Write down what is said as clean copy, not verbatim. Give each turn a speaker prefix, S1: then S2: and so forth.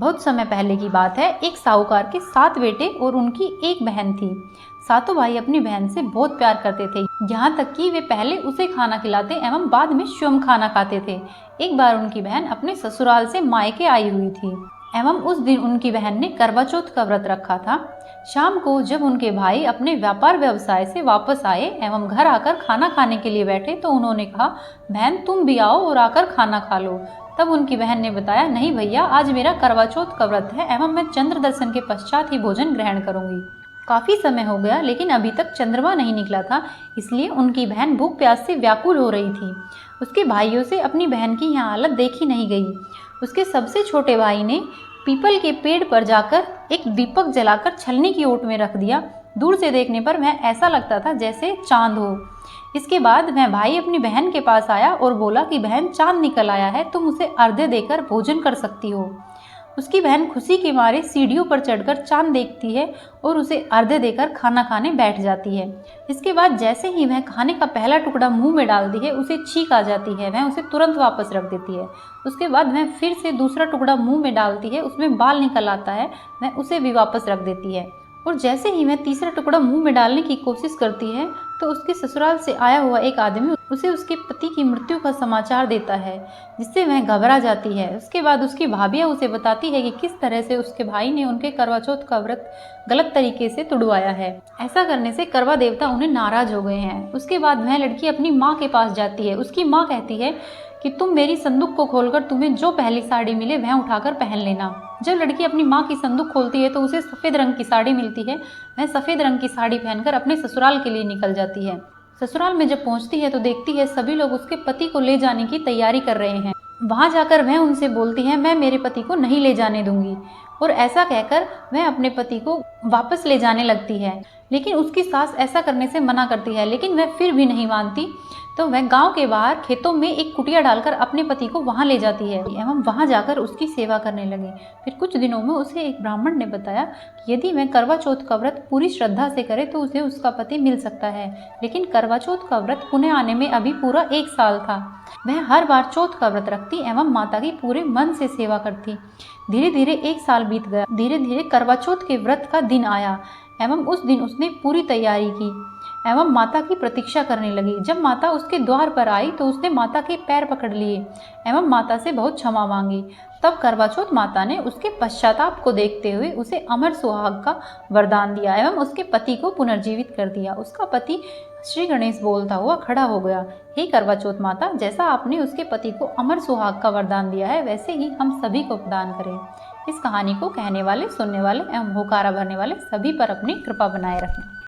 S1: बहुत समय पहले की बात है। एक साहूकार के 7 बेटे और उनकी एक बहन थी। सातों भाई अपनी बहन से बहुत प्यार करते थे, यहाँ तक कि वे पहले उसे खाना खिलाते एवं बाद में स्वयं खाना खाते थे। एक बार उनकी बहन अपने ससुराल से मायके आई हुई थी एवं उस दिन उनकी बहन ने करवा चौथ का व्रत रखा था। शाम को जब उनके भाई अपने व्यापार व्यवसाय से वापस आए एवं घर आकर खाना खाने के लिए बैठे तो उन्होंने कहा, बहन तुम भी आओ और आकर खाना खा लो। तब उनकी बहन ने बताया, नहीं भैया, आज मेरा करवा चौथ का व्रत है एवं मैं चंद्र दर्शन के पश्चात ही भोजन ग्रहण करूंगी। काफी समय हो गया लेकिन अभी तक चंद्रमा नहीं निकला था, इसलिए उनकी बहन भूख प्यास से व्याकुल हो रही थी। उसके भाइयों से अपनी बहन की यह हालत देखी नहीं गई। उसके सबसे छोटे भाई ने पीपल के पेड़ पर जाकर एक दीपक जलाकर छलनी की ओट में रख दिया। दूर से देखने पर वह ऐसा लगता था जैसे चांद हो। इसके बाद वह भाई अपनी बहन के पास आया और बोला कि बहन, चांद निकल आया है, तुम उसे अर्घ्य देकर भोजन कर सकती हो। उसकी बहन खुशी के मारे सीढ़ियों पर चढ़कर चांद देखती है और उसे अर्घ्य देकर खाना खाने बैठ जाती है। इसके बाद जैसे ही वह खाने का पहला टुकड़ा मुंह में डालती है उसे छींक आ जाती है, वह उसे तुरंत वापस रख देती है। उसके बाद वह फिर से दूसरा टुकड़ा मुंह में डालती है, उसमें बाल निकल आता है, वह उसे भी वापस रख देती है। और जैसे ही वह तीसरा टुकड़ा मुंह में डालने की कोशिश करती है तो उसके ससुराल से आया हुआ एक आदमी उसे उसके पति की मृत्यु का समाचार देता है, जिससे वह घबरा जाती है। उसके बाद उसकी भाभियां उसे बताती है कि किस तरह से उसके भाई ने उनके करवा चौथ का व्रत गलत तरीके से तुड़वाया है। ऐसा करने से करवा देवता उन्हें नाराज हो गए हैं। उसके बाद वह लड़की अपनी माँ के पास जाती है। उसकी माँ कहती है कि तुम मेरी संदूक को खोलकर तुम्हें जो पहली साड़ी मिले वह उठाकर पहन लेना। जब लड़की अपनी माँ की संदूक खोलती है तो उसे सफ़ेद रंग की साड़ी मिलती है। वह सफ़ेद रंग की साड़ी पहनकर अपने ससुराल के लिए निकल जाती है। ससुराल में जब पहुंचती है तो देखती है सभी लोग उसके पति को ले जाने की तैयारी कर रहे हैं। वहां जाकर वह उनसे बोलती है, मैं मेरे पति को नहीं ले जाने दूंगी। और ऐसा कहकर वह अपने पति को वापस ले जाने लगती है, लेकिन उसकी सास ऐसा करने से मना करती है, लेकिन वह फिर भी नहीं मानती। तो वह गांव के बाहर खेतों में एक कुटिया डालकर अपने पति को वहां ले जाती है एवं वहां जाकर उसकी सेवा करने लगी। फिर कुछ दिनों में उसे एक ब्राह्मण ने बताया कि यदि वह करवा चौथ का व्रत पूरी श्रद्धा से करे तो उसे उसका पति मिल सकता है। लेकिन करवा चौथ का व्रत पुणे आने में अभी पूरा 1 साल था। वह हर बार चौथ का व्रत रखती एवं माता की पूरे मन से सेवा करती। धीरे धीरे 1 साल बीत गया। धीरे धीरे करवा चौथ के व्रत का दिन आया एवं उस दिन उसने पूरी तैयारी की एवं माता की प्रतीक्षा करने लगी। जब माता उसके द्वार पर आई तो उसने माता के पैर पकड़ लिए एवं माता से बहुत क्षमा मांगी। तब करवा चौथ माता ने उसके पश्चाताप को देखते हुए उसे अमर सुहाग का वरदान दिया एवं उसके पति को पुनर्जीवित कर दिया। उसका पति श्री गणेश बोलता हुआ खड़ा हो गया, हे करवा चौथ माता, जैसा आपने उसके पति को अमर सुहाग का वरदान दिया है वैसे ही हम सभी को प्रदान करें। इस कहानी को कहने वाले, सुनने वाले एवं होकारा भरने वाले सभी पर अपनी कृपा बनाए रखें।